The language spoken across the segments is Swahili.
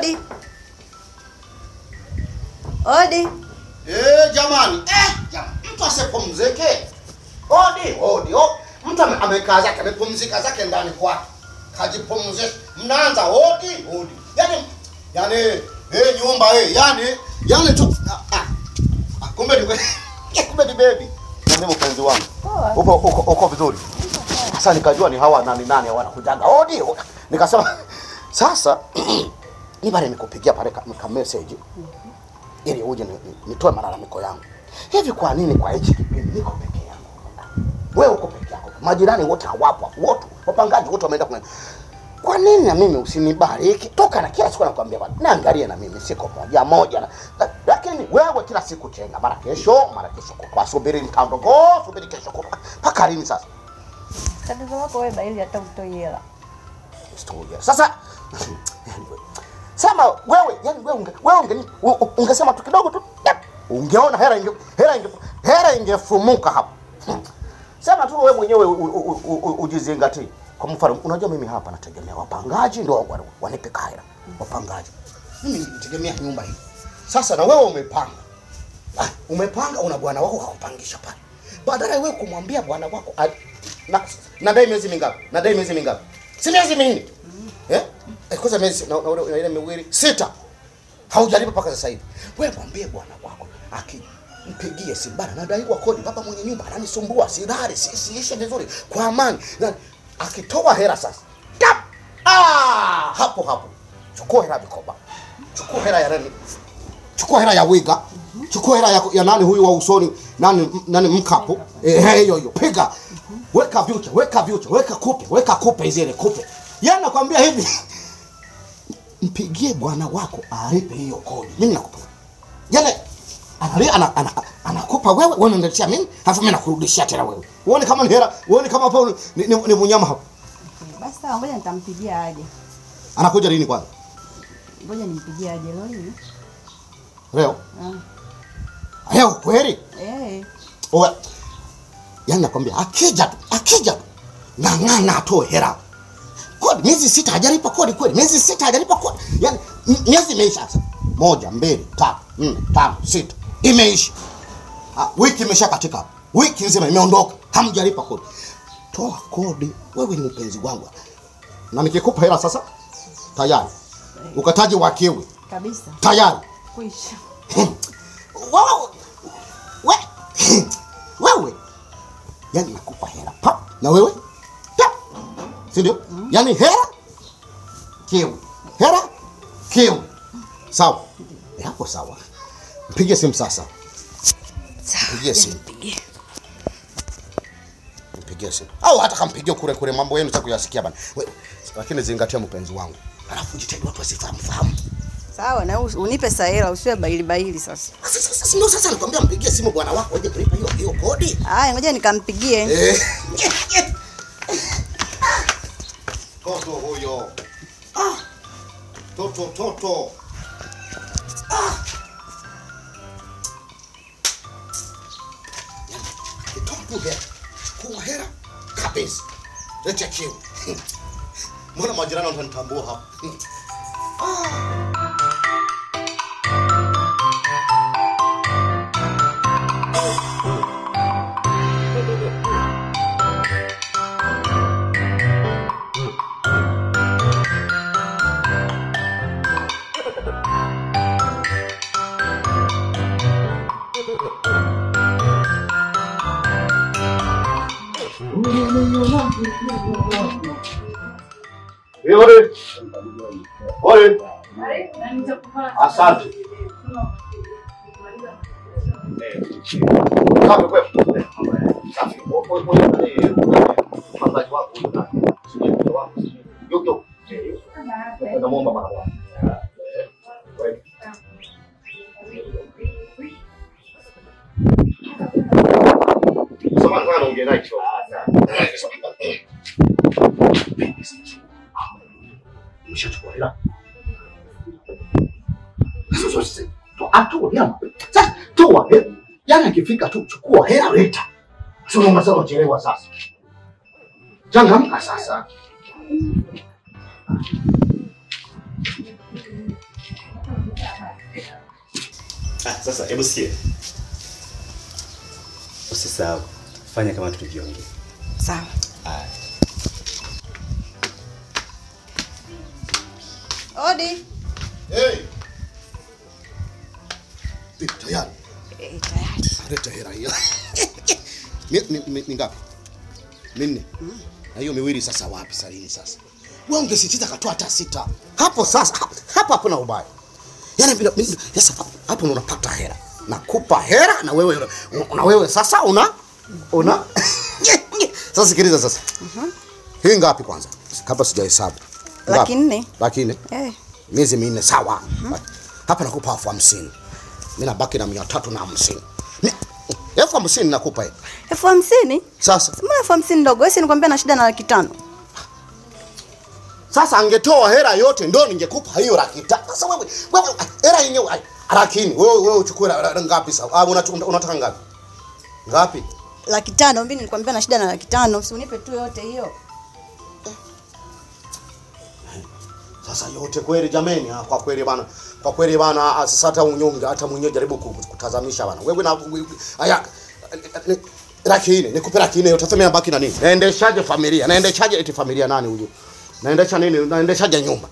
Odi. Odi. Jamani. Jamani. Mtu asipumzike. Odi. Mtu amekaa zake, amepumzika zake ndani kwake. Kajipumzisha. Mnaanza odi. Yaani nyumba yaani tu kumbe ni baby. Ndio mpenzi wangu. Uko vizuri. Sasa nikajua ni hawa nani hawana kujaga. Odi. Nikasema sasa ni bado nikupigia pale ka message. Ili uje nitoe malalamiko yangu. Hivi kwa nini kwa hichi kipindi niko peke yangu? Wewe uko peke yako. Majirani wote hawapo. Wote wapangaji wote wameenda kuna. Kwa nini na mimi usinibariki? Toka na kila siku nakwambia bwana. Naangalia na mimi siko moja. Lakini wewe kila siku chenga mara kesho kwa subiri mtaondoka. Subiri kesho kwa. Paka lini sasa? Tatizo wako wewe baili hata utoi hela. Sasa sema wewe, yani wewe ungesema tu kidogo tu. Ungeona hela ingefumuka hapo. Sema tu wewe mwenyewe ujizingatie. Kwa mfano unajua mimi hapa nategemea wapangaji ndio wanipe hela. Wapangaji. Mimi nitegemea nyumba hii. Sasa na wewe umepanga una bwana wako akupangisha pale. Badala wewe kumwambia bwana wako nadai miezi mingapi? Si miezi mingi. Kwanza miezi na ile miwili 6. Haujalipa paka sasa hivi. Wewe mwambie bwana wako mpigie simu bana, nadaiwa kodi, baba mwenye nyumba ananisumbua, silali, siishi vizuri kwa amani. Na akitoa hela sasa. Hapo. Chukua hela vikoba. Chukua hela ya nani? Chukua hela ya wiga. Chukua hela ya nani huyu wa usoni, nani mkapo. Hiyo piga. Weka voucher, weka kupe zile kupe. Yana nakwambia hivi. Mpigie bwana wako alipe hiyo kodi. Mimi nakupa. Yaani anakupa wewe unaniletea mimi, alafu mimi nakurudishia tena wewe. Uone kama ni hela, uone kama hapo ni mnyama hapo. Basi sawa, ngoja nitampigia aje. Anakuja lini kwanza? Ngoja nimpigie aje leo. Leo kweli? Yaani nakwambia akija tu. Ng'ang'ana atoe hela. Kodi miezi 6 hajalipa kodi kweli. Miezi 6 hajalipa kodi. Yaani miezi imeisha sasa. 1 2 3 4 5 6 imeisha. Wiki imeshakatika. Wiki nzima imeondoka. Hamjalipa kodi. Toa kodi. Wewe ni mpenzi wangu. Na nikikupa hela sasa tayari. Ukataji wa kiwi. Kabisa. Tayari. Kuisha. Wewe. Yaani nakupa hela. Na wewe? Si ndio? Yaani hela kiwi. Sawa. Hapo sawa. Mpige simu sasa. Mpigie simu. Mpigie simu. Au hata kampigie kure mambo yenu cha kuyasikia bana. Lakini zingatia mpenzi wangu. Alafu jitahidi watu wasifahamu. Sawa, na unipe hela usiwe baili sasa. Sasa ndio sasa nakwambia mpigie simu bwana wako aje kulipa hiyo kodi. Haya, ngoja nikampigie. Toto huyo. Toto. Kwa hela kabisa. Leta kiu. Mbona majirani wananitambua hapa? Ore. Asante. Sasa toa hela. Jana akifika tu chukua hela leta. Sio unasema chelewa sasa. Changamka sasa. Sasa hebu sikia. Usisahau. Fanya kama tulivyoongea. Sawa. Odi. Hey. Tayari. Tayari. Leta hela hiyo. Ni ngapi? Minne. Na hiyo miwili sasa wapi sasa hii sasa? Wewe ungesitiza katoa hata 6. Hapo sasa hapa hakuna ubaya. Yaani sasa hapo unapata hela. Nakupa hela na wewe sasa una sasa sikiliza sasa. Hii ngapi kwanza? Kabla sijahesabu. Laki nne. Laki nne? Miezi minne sawa. Hapa nakupa 50,000. Mimi nabaki na 350. 50,000 nakupa hiyo. 50,000? Sasa. Mbona 50,000 ndogo? Wewe si nikwambia na shida na 500,000. Sasa angetoa hela yote ndio ningekupa hiyo 500,000. Sasa wewe hela yenyewe lakini wewe uchukue ngapi sasa? Unataka ngapi? Ngapi? 500,000. Mimi nilikwambia na shida na 500,000. Usinipe tu yote hiyo. Sasa yote kweli jameni, kwa kweli bana, sasa hata unyonge hata mwenyewe jaribu kutazamisha bana. Wewe na haya lakini nikupe lakini utasema baki na nini? Naendeshaje familia? Naendeshaje eti familia nani huyo? Naendesha nini? Naendeshaje nyumba?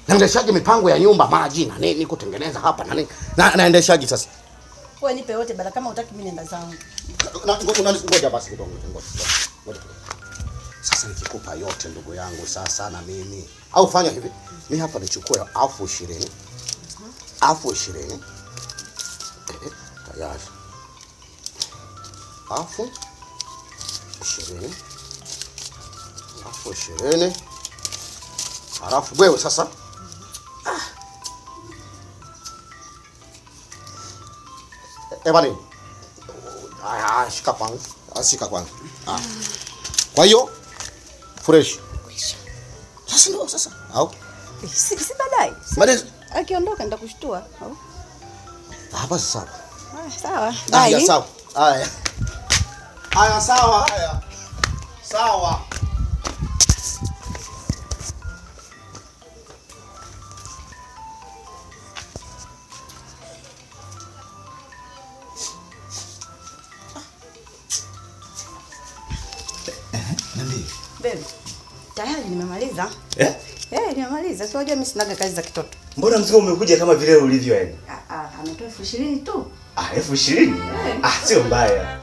Naendeshaje mipango ya nyumba, maji na nini kutengeneza hapa na nini? Naendeshaje sasa? Wewe nipe yote bala, kama hutaki mimi nenda zangu. Ngoja basi kidogo, ngoja. Sasa nikikupa yote ndugu yangu sasa na mimi. Au fanya hivi. Mimi hapa nichukue 20,000. 20,000. Tayari. 20,000. 20,000. Halafu wewe sasa. Ebani. Shika kwanza. Shika kwanza. Kwa hiyo fresh. Sasa ndio sasa. Au? Si baadaye. Baadaye Akiondoka nitakushtua. Au? Hapa sawa. Sawa. Haya Bye. sawa. Haya sawa. Sawa. Baby. Tayari nimemaliza. Nimemaliza. Si unajua mimi sinaga kazi za kitoto. Mbona mzigo umekuja kama vile ulivyo yani? Ametoa 20,000 tu. 20,000? Sio mbaya.